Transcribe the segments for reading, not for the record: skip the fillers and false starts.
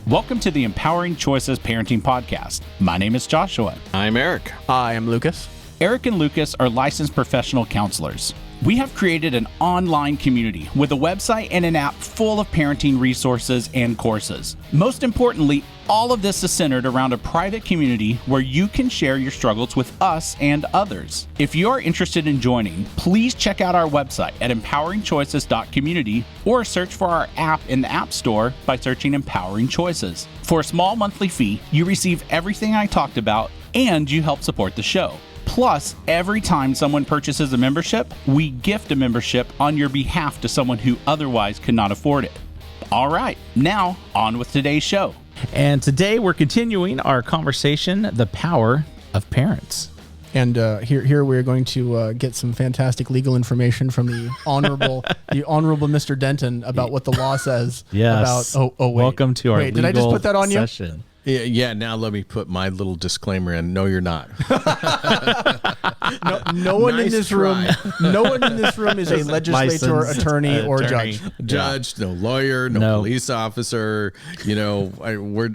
Welcome to the Empowering Choices Parenting Podcast. My name is Joshua. I'm Erik. I am Lucas. Erik and Lucas are licensed professional counselors. We have created an online community with a website and an app full of parenting resources and courses. Most importantly, all of this is centered around a private community where you can share your struggles with us and others. If you are interested in joining, please check out our website at empoweringchoices.community or search for our app in the App Store by searching Empowering Choices. For a small monthly fee, you receive everything I talked about and you help support the show. Plus, every time someone purchases a membership, we gift a membership on your behalf to someone who otherwise could not afford it. All right, now on with today's show. And today we're continuing our conversation, The Power of Parents. And here we're going to get some fantastic legal information from the honorable Mr. Denton about what the law says. Yes. About wait. Welcome to our legal did I just put that on session. Yeah, now let me put my little disclaimer in. No, you're not. No one in Nice this try. room. No one in this room is a legislator, Licensed attorney, or attorney. judge. Judge, no lawyer, no police officer. You know,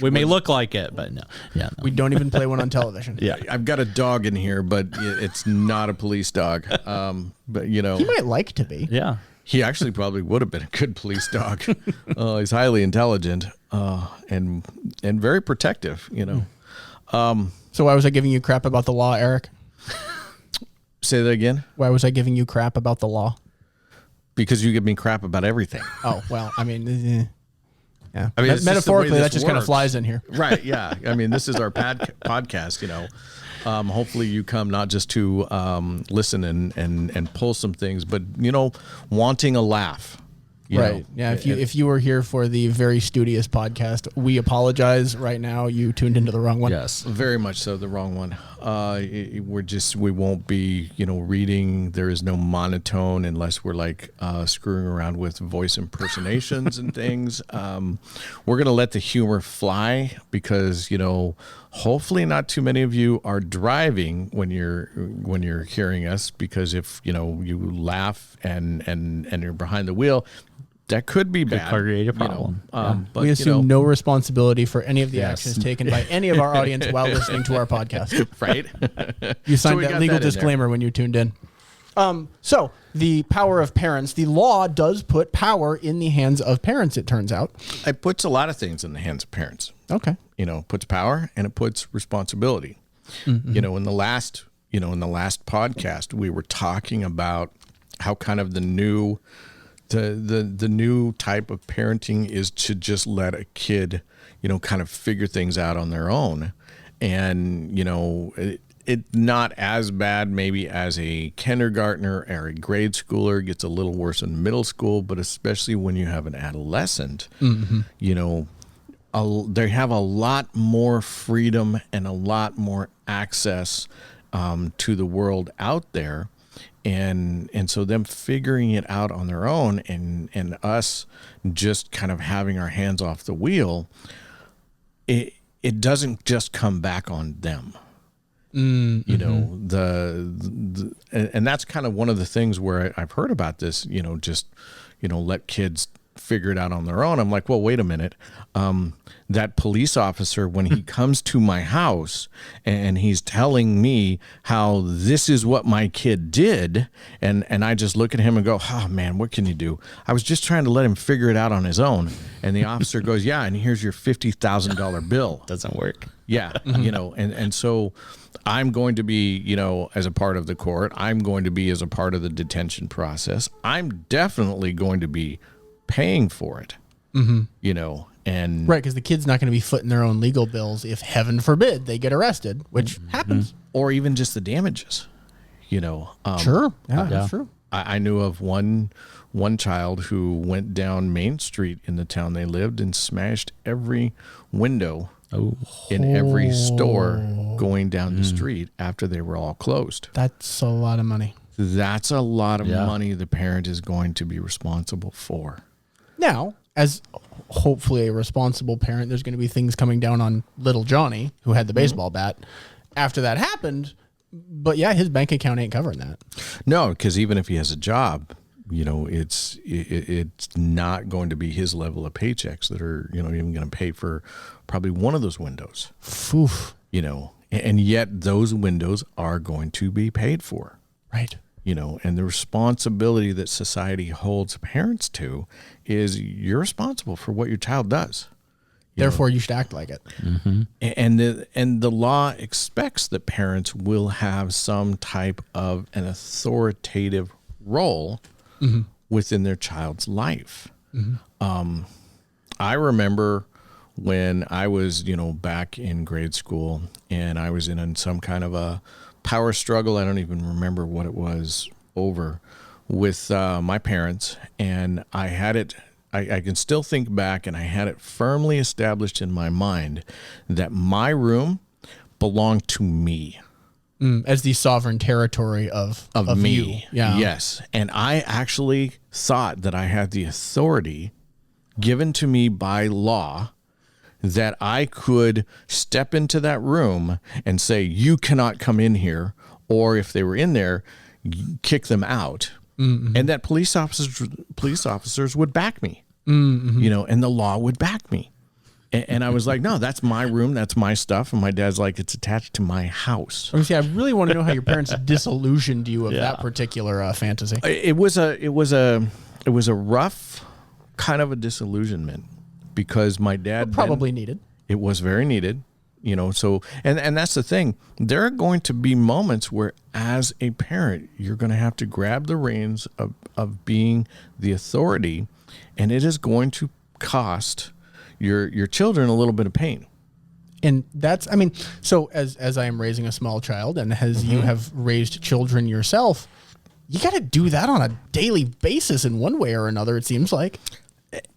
We may look like it, but no. Yeah, no. We don't even play one on television. Yeah. I've got a dog in here, but it's not a police dog. But you know, He might like to be. Yeah. he actually probably would have been a good police dog. He's highly intelligent and very protective. You know. So why was I giving you crap about the law, Erik? Say that again. Why was I giving you crap about the law? Because you give me crap about everything. Oh, well, I mean, yeah. I mean, it's just the way metaphorically, this that just kind of works. flies in here. Right. Yeah. I mean, this is our podcast, you know. Hopefully you come not just to listen and pull some things, but, you know, wanting a laugh. You Right. know. Yeah. If you were here for the very studious podcast, we apologize right now. You tuned into the wrong one. Yes. Very much so, the wrong one. We won't be, you know, reading. There is no monotone unless we're like screwing around with voice impersonations and things. We're going to let the humor fly because, you know, hopefully not too many of you are driving when you're hearing us, because if, you know, you laugh and you're behind the wheel, that could be bad. create a problem. You know? But, We assume you know, no responsibility for any of the Yes. actions taken by any of our audience while listening to our podcast. right? You So signed we that got legal that in there. disclaimer when you tuned in. So the power of parents, the law does put power in the hands of parents, it turns out. It puts a lot of things in the hands of parents. Okay. You know, it puts power and it puts responsibility. Mm-hmm. You know, in the last podcast, we were talking about how kind of the new type of parenting is to just let a kid, you know, kind of figure things out on their own. And, you know, it not as bad maybe as a kindergartner or a grade schooler. It gets a little worse in middle school, but especially when you have an adolescent, you know, they have a lot more freedom and a lot more access to the world out there. And so them figuring it out on their own and us just kind of having our hands off the wheel, it doesn't just come back on them. You know, and that's kind of one of the things where I've heard about this, you know, just, you know, let kids figure it out on their own. I'm like, well, wait a minute. That police officer, when he comes to my house and he's telling me how this is what my kid did, and I just look at him and go, oh man, what can you do? I was just trying to let him figure it out on his own. And the officer goes, yeah, and here's your $50,000 bill. Doesn't work. Yeah. You know, and so I'm going to be, you know, as a part of the court, I'm going to be as a part of the detention process. I'm definitely going to be paying for it, you know, and Right, because the kid's not going to be footing their own legal bills if, heaven forbid, they get arrested, which happens. or even just the damages, you know. Sure. Yeah, that's true. I knew of one child who went down Main Street in the town they lived and smashed every window in every store going down the street after they were all closed. That's a lot of money. That's a lot of money the parent is going to be responsible for. Now, as hopefully a responsible parent, there's going to be things coming down on little Johnny, who had the baseball bat, after that happened. But yeah, his bank account ain't covering that. No, because even if he has a job, it's not going to be his level of paychecks that are, even going to pay for probably one of those windows. Oof. And yet those windows are going to be paid for. Right. And the responsibility that society holds parents to is you're responsible for what your child does. Therefore, you should act like it. Mm-hmm. And the law expects that parents will have some type of an authoritative role within their child's life. I remember when I was, back in grade school and I was in some kind of a power struggle. I don't even remember what it was over with my parents. And I had it, I can still think back, and I had it firmly established in my mind that my room belonged to me. As the sovereign territory of me. you. Yeah. Yes. And I actually thought that I had the authority given to me by law that I could step into that room and say, you cannot come in here. Or if they were in there, kick them out. And that police officers would back me, and the law would back me. And I was like, no, that's my room. That's my stuff. And my dad's like, it's attached to my house. I really want to know how your parents disillusioned you of that particular fantasy. It was a rough kind of a disillusionment because my dad probably needed. It was very needed, so, and that's the thing. There are going to be moments where as a parent, you're going to have to grab the reins of being the authority, and it is going to cost your children a little bit of pain. And that's, so as I am raising a small child and as you have raised children yourself, you got to do that on a daily basis in one way or another, it seems like.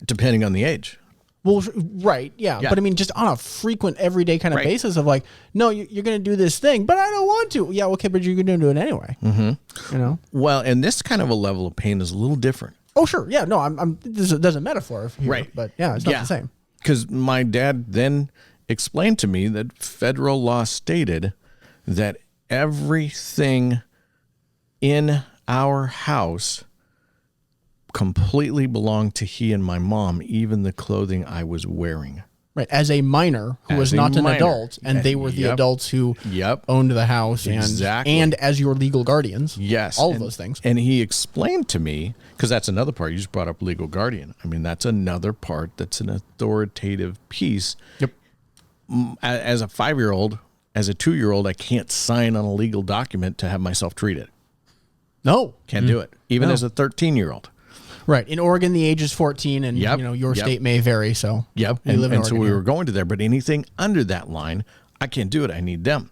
Depending on the age. Well, right, yeah. But just on a frequent, everyday kind of basis of like, no, you're going to do this thing, but I don't want to. Yeah, okay, but you're going to do it anyway. Well, and this kind of a level of pain is a little different. Oh, sure. Yeah, no, there's a metaphor here, right? But yeah, it's not the same. Because my dad then explained to me that federal law stated that everything in our house completely belonged to he and my mom, even the clothing I was wearing. Right, as a minor who was not an adult, and they were the adults who owned the house and as your legal guardians. Yes. All of those things. And he explained to me, because that's another part, you just brought up legal guardian. That's another part that's an authoritative piece. Yep. As a 5-year-old, as a 2-year-old, I can't sign on a legal document to have myself treated. No. Can't do it. Even as a 13-year-old. Right. In Oregon, the age is 14, and your state may vary. So and so we were going to there, but anything under that line, I can't do it. I need them.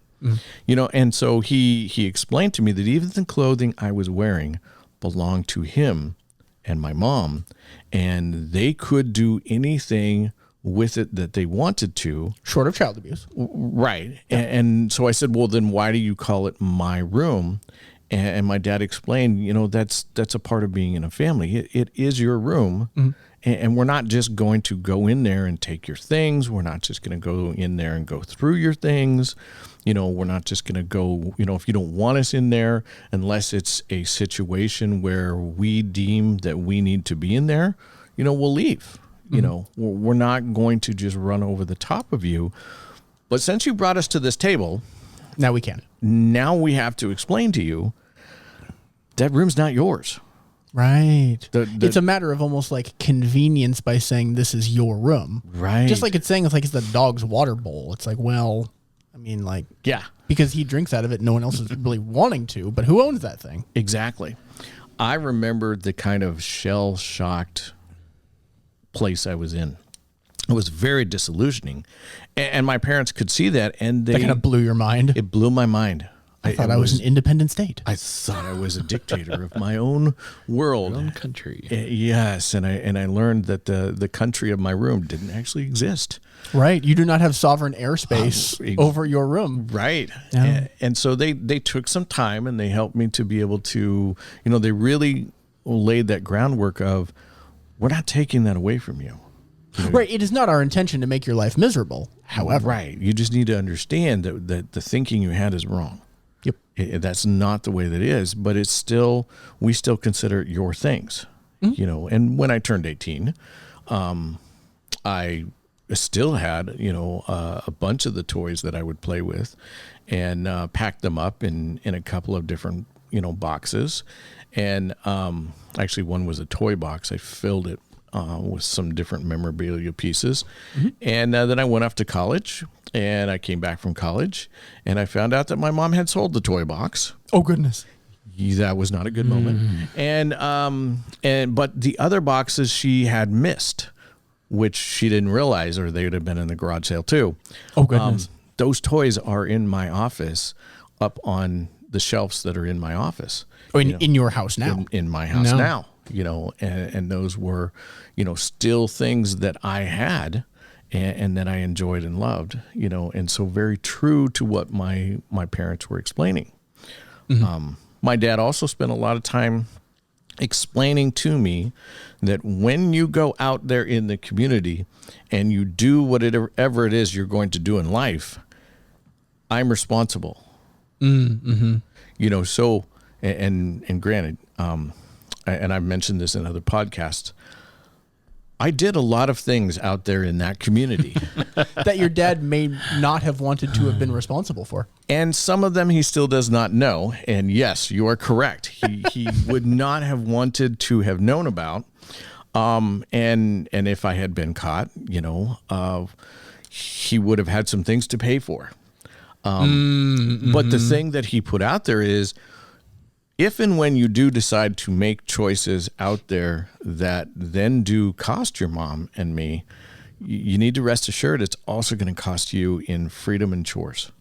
And so he explained to me that even the clothing I was wearing belonged to him and my mom, and they could do anything with it that they wanted to, short of child abuse. Right. And so I said, well, then why do you call it my room? And my dad explained, that's a part of being in a family. It is your room, and we're not just going to go in there and take your things. We're not just going to go in there and go through your things. We're not just going to go, if you don't want us in there, unless it's a situation where we deem that we need to be in there, we'll leave. We're not going to just run over the top of you. But since you brought us to this table, now we can. Now we have to explain to you that room's not yours. Right. It's a matter of almost like convenience by saying this is your room. Right. Just like it's saying it's the dog's water bowl. It's like, well, because he drinks out of it, no one else is really wanting to, but who owns that thing? Exactly. I remember the kind of shell-shocked place I was in. It was very disillusioning. And my parents could see that, and they... That kind of blew your mind? It blew my mind. I thought I was an independent state. I thought I was a dictator of my own world. Your own country. Yes, and I learned that the country of my room didn't actually exist. Right. You do not have sovereign airspace over your room. Right. Yeah. And so they took some time, and they helped me to be able to, they really laid that groundwork of, we're not taking that away from you. Right. It is not our intention to make your life miserable, however. Right. You just need to understand that the thinking you had is wrong. Yep. That's not the way that it is, but we still consider it your things, and when I turned 18, I still had, a bunch of the toys that I would play with and packed them up in a couple of different, boxes. And actually one was a toy box. I filled it with some different memorabilia pieces. And then I went off to college, and I came back from college, and I found out that my mom had sold the toy box. Oh, goodness. That was not a good moment. But the other boxes she had missed, which she didn't realize, or they would have been in the garage sale too. Oh, goodness. Those toys are in my office, up on the shelves that are in my office. Oh, in your house now? In my house now, and those were, still things that I had and that I enjoyed and loved, and so very true to what my parents were explaining. My dad also spent a lot of time explaining to me that when you go out there in the community and you do whatever it is you're going to do in life, I'm responsible. So, and granted, and I've mentioned this in other podcasts, I did a lot of things out there in that community that your dad may not have wanted to have been responsible for. And some of them he still does not know. And yes, you are correct. He would not have wanted to have known about. And if I had been caught, he would have had some things to pay for. But the thing that he put out there is, if and when you do decide to make choices out there that then do cost your mom and me, you need to rest assured it's also going to cost you in freedom and chores.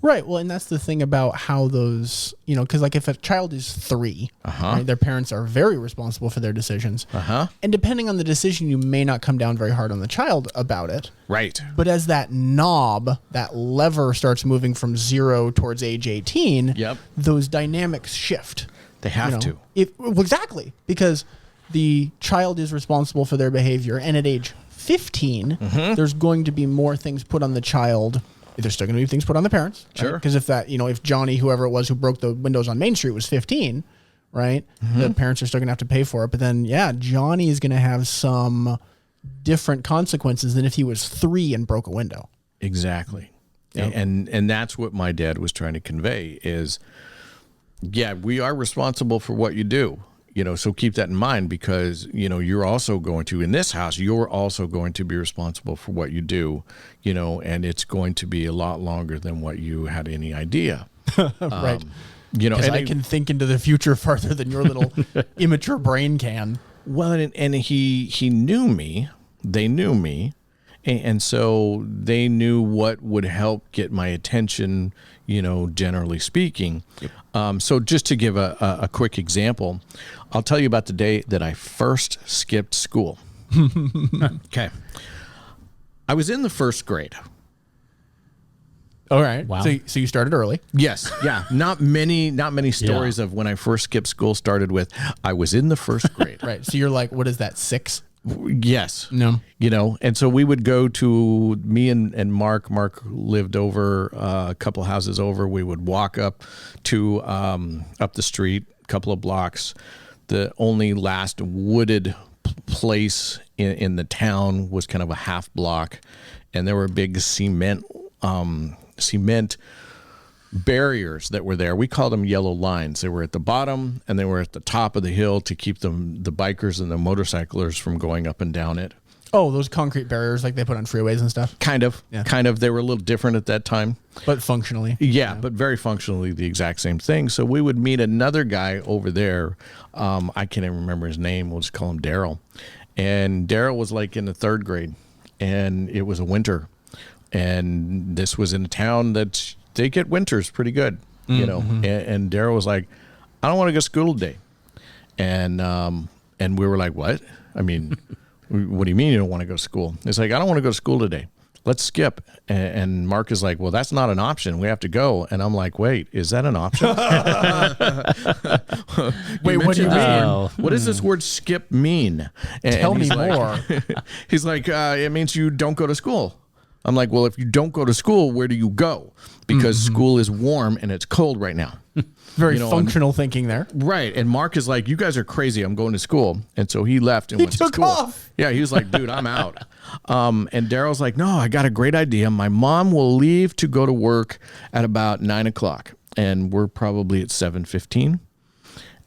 Right. Well, and that's the thing about how those, because like if a child is 3, right, their parents are very responsible for their decisions. And depending on the decision, you may not come down very hard on the child about it. Right. But as that knob, that lever starts moving from 0 towards age 18, those dynamics shift. They have to. Well, exactly. Because the child is responsible for their behavior. And at age 15, there's going to be more things put on the child. There's still going to be things put on the parents. Sure. Because if if Johnny, whoever it was who broke the windows on Main Street, was 15, right, the parents are still going to have to pay for it. But then, Johnny is going to have some different consequences than if he was 3 and broke a window. Exactly. Yep. And that's what my dad was trying to convey is, we are responsible for what you do. So keep that in mind because, you're also going to, in this house, you're also going to be responsible for what you do, and it's going to be a lot longer than what you had any idea. Right. And I can think into the future farther than your little immature brain can. Well, and he knew me, they knew me, and so they knew what would help get my attention, generally speaking. So just to give a quick example, I'll tell you about the day that I first skipped school. Okay. I was in the first grade. All right. Wow. So you started early. Yes. Yeah. Not many stories of when I first skipped school started with, I was in the first grade. Right. So you're like, what is that, 6? Yes. No. And so we would go to me and Mark. Mark lived over a couple houses over. We would walk up to up the street, a couple of blocks. The only last wooded place in the town was kind of a half block, and there were big cement barriers that were there. We called them yellow lines. They were at the bottom and they were at the top of the hill to keep the bikers and the motorcyclers from going up and down it. Oh, those concrete barriers like they put on freeways and stuff? Kind of. They were a little different at that time. But functionally. Yeah, but very functionally the exact same thing. So we would meet another guy over there. I can't even remember his name. We'll just call him Daryl. And Daryl was like in the 3rd grade, and it was a winter. And this was in a town that they get winters pretty good, And Daryl was like, I don't want to go to school today. And we were like, what? I mean, what do you mean you don't want to go to school? It's like, I don't want to go to school today. Let's skip. And Mark is like, well, that's not an option. We have to go. And I'm like, wait, is that an option? Wait, what do you mean? What does this word skip mean? Tell me more. He's like, it means you don't go to school. I'm like, well, if you don't go to school, where do you go? Because school is warm and it's cold right now. Very functional thinking there. Right. And Mark is like, you guys are crazy. I'm going to school. And so he left and went to took school. off. Yeah, he was like, dude, I'm out. And Daryl's like, no, I got a great idea. My mom will leave to go to work at about 9 o'clock. And we're probably at 7:15.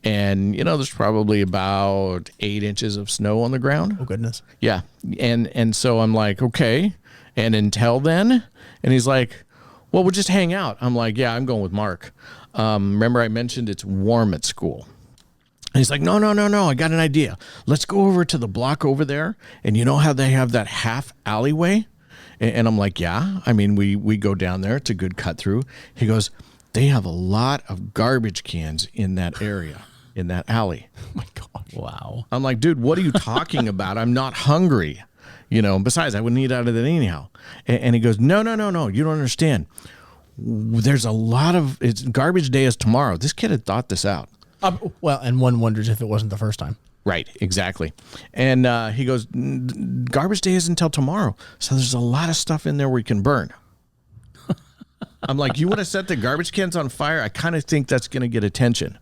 And, there's probably about 8 inches of snow on the ground. Oh, goodness. Yeah. And so I'm like, okay. And until then? And he's like, well, we'll just hang out. I'm like, yeah, I'm going with Mark. Remember I mentioned it's warm at school. And he's like, no, I got an idea. Let's go over to the block over there. And you know how they have that half alleyway? And I'm like, yeah. I mean, we go down there. It's a good cut through. He goes, they have a lot of garbage cans in that area, in that alley. Oh, my gosh. Wow. I'm like, dude, what are you talking about? I'm not hungry. Besides, I wouldn't eat out of it anyhow. And he goes, no, you don't understand. There's a lot of, it's garbage day is tomorrow. This kid had thought this out. Well, and one wonders if it wasn't the first time. Right, exactly. And he goes, garbage day isn't until tomorrow. So there's a lot of stuff in there we can burn. I'm like, you want to set the garbage cans on fire? I kind of think that's going to get attention.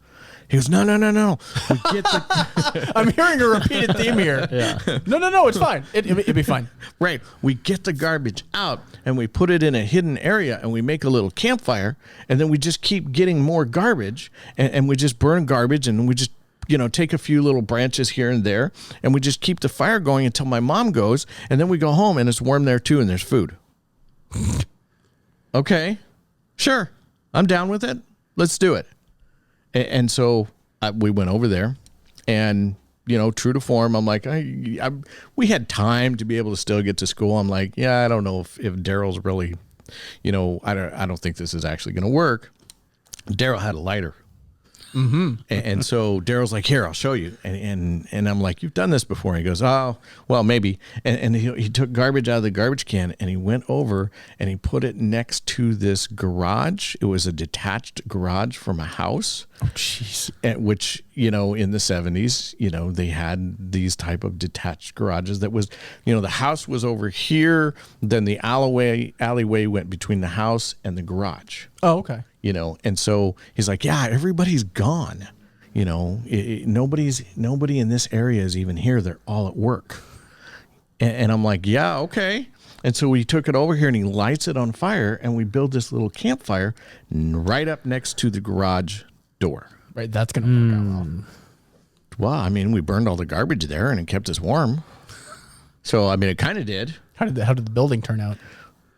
He goes, no. We get the I'm hearing a repeated theme here. Yeah. No, it's fine. It'd be fine. Right. We get the garbage out and we put it in a hidden area and we make a little campfire and then we just keep getting more garbage and we just burn garbage and we just, take a few little branches here and there and we just keep the fire going until my mom goes and then we go home and it's warm there too and there's food. Okay. Sure. I'm down with it. Let's do it. And so we went over there and, true to form, I'm like, we had time to be able to still get to school. I'm like, yeah, I don't know if Daryl's really, I don't think this is actually going to work. Daryl had a lighter. Mm-hmm. And so Daryl's like, here, I'll show you. And I'm like, you've done this before. And he goes, oh, well, maybe. And he took garbage out of the garbage can and he went over and he put it next to this garage. It was a detached garage from a house. Oh, jeez. Which, in the 70s, they had these type of detached garages that was, the house was over here. Then the alleyway went between the house and the garage. Oh, okay. And so he's like, yeah, everybody's gone. Nobody in this area is even here. They're all at work. And I'm like, yeah, okay. And so we took it over here and he lights it on fire and we build this little campfire right up next to the garage door. Right. That's going to work out well. Well, I mean, we burned all the garbage there and it kept us warm. So, I mean, it kind of did. How did the building turn out?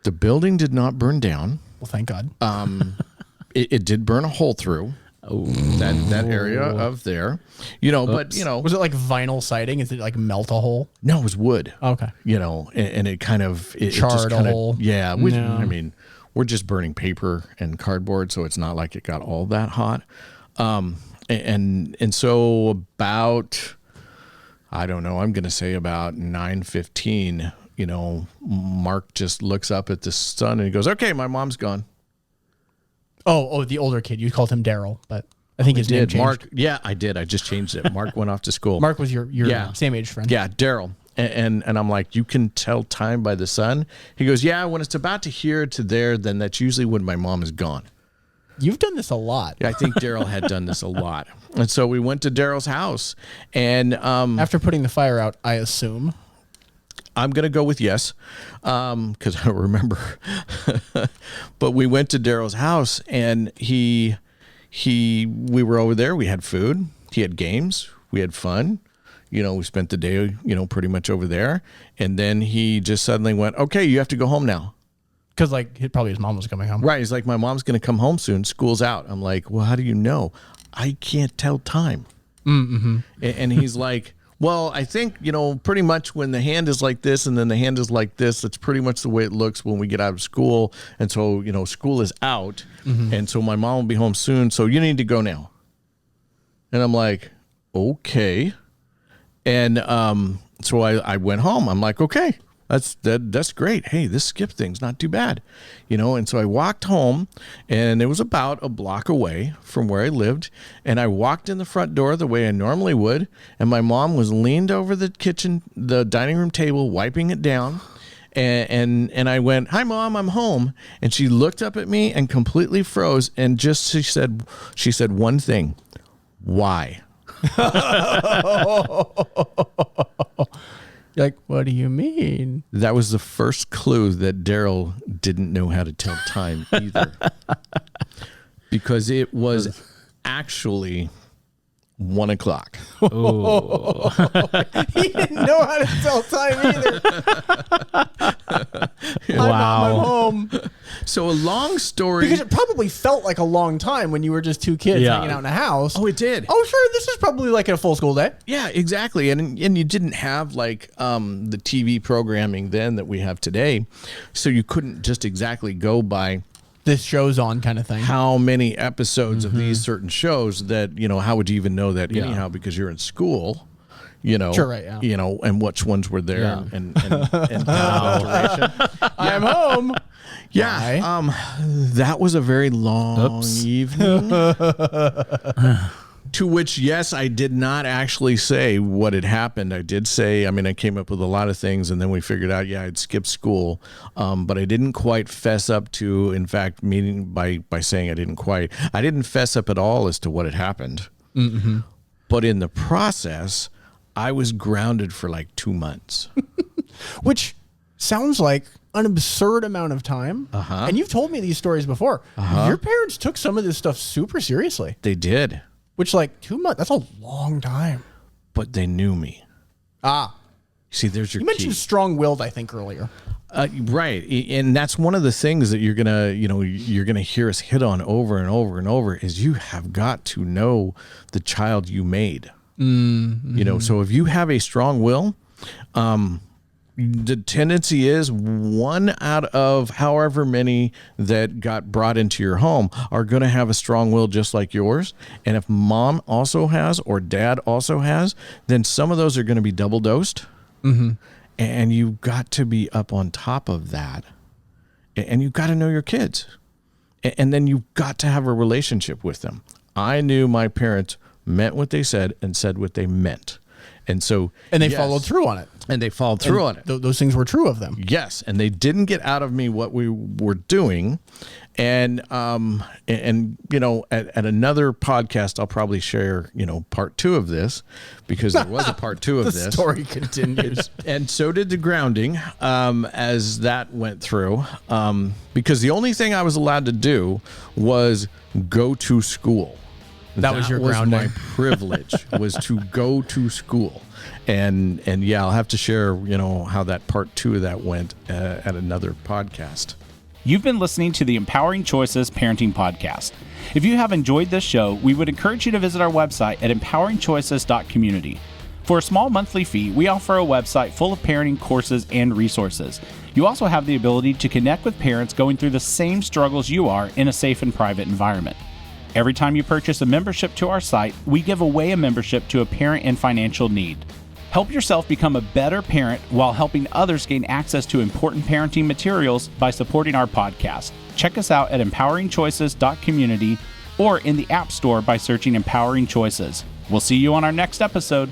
The building did not burn down. Well, thank God. It did burn a hole through that area of there, but was it like vinyl siding? Is it like melt a hole? No, it was wood. Okay. And it kind of charred a hole. Yeah. I mean, we're just burning paper and cardboard. So it's not like it got all that hot. And so about, I don't know, I'm going to say about 9:15, Mark just looks up at the sun and he goes, okay, my mom's gone. Oh, the older kid. You called him Daryl, but I think his name changed. Mark. Yeah, I did. I just changed it. Mark went off to school. Mark was your same age friend. Yeah, Daryl. And I'm like, you can tell time by the sun? He goes, yeah, when it's about to here to there, then that's usually when my mom is gone. You've done this a lot. Yeah, I think Daryl had done this a lot. And so we went to Daryl's house. And after putting the fire out, I assume. I'm going to go with yes, because I don't remember. But we went to Daryl's house, and we were over there. We had food. He had games. We had fun. We spent the day, pretty much over there. And then he just suddenly went, okay, you have to go home now. Because, probably his mom was coming home. Right. He's like, my mom's going to come home soon. School's out. I'm like, well, how do you know? I can't tell time. Mm-hmm. And he's like, well, I think, pretty much when the hand is like this and then the hand is like this, that's pretty much the way it looks when we get out of school. And so, school is out. Mm-hmm. And so my mom will be home soon. So you need to go now. And I'm like, okay. And so I went home. I'm like, okay, that's great. Hey, this skip thing's not too bad. And so I walked home and it was about a block away from where I lived. And I walked in the front door the way I normally would. And my mom was leaned over the dining room table, wiping it down. And I went, "Hi, Mom, I'm home." And she looked up at me and completely froze. And she said one thing, "Why?" You're like, what do you mean? That was the first clue that Daryl didn't know how to tell time either. Because it was actually 1 o'clock. Oh. He didn't know how to tell time either. I'm home. So a long story. Because it probably felt like a long time when you were just two kids hanging out in a house. Oh, it did. Oh, sure. This is probably like a full school day. Yeah, exactly. And you didn't have like the TV programming then that we have today. So you couldn't just exactly go by this show's on kind of thing. How many episodes of these certain shows that, how would you even know that anyhow, because you're in school, Sure, right, yeah. And which ones were there and duration. I'm home. Yeah. Why? That was a very long evening. To which, yes, I did not actually say what had happened. I did say, I came up with a lot of things, and then we figured out, I'd skipped school. But I didn't quite fess up to, in fact, meaning by saying I didn't fess up at all as to what had happened. Mm-hmm. But in the process, I was grounded for like 2 months. Which sounds like an absurd amount of time. And you've told me these stories before. Your parents took some of this stuff super seriously. They did. Which, like, 2 months, that's a long time. But they knew me. See, there's your You mentioned strong-willed, I think, earlier. Right. And that's one of the things that you're gonna hear us hit on over and over and over is you have got to know the child you made. Mm-hmm. So if you have a strong will, the tendency is 1 out of however many that got brought into your home are going to have a strong will just like yours. And if mom also has or dad also has, then some of those are going to be double dosed. Mm-hmm. And you've got to be up on top of that. And you've got to know your kids. And then you've got to have a relationship with them. I knew my parents meant what they said and said what they meant. And they followed through on it. And they followed through on it. Those things were true of them. Yes, and they didn't get out of me what we were doing. And at another podcast, I'll probably share, part 2 of this because there was a part 2 of this. The story continues. And so did the grounding as that went through. Because the only thing I was allowed to do was go to school. That was your grounding. My privilege was to go to school. And I'll have to share, how that part 2 of that went at another podcast. You've been listening to the Empowering Choices Parenting Podcast. If you have enjoyed this show, we would encourage you to visit our website at empoweringchoices.community. For a small monthly fee, we offer a website full of parenting courses and resources. You also have the ability to connect with parents going through the same struggles you are in a safe and private environment. Every time you purchase a membership to our site, we give away a membership to a parent in financial need. Help yourself become a better parent while helping others gain access to important parenting materials by supporting our podcast. Check us out at empoweringchoices.community or in the App Store by searching Empowering Choices. We'll see you on our next episode.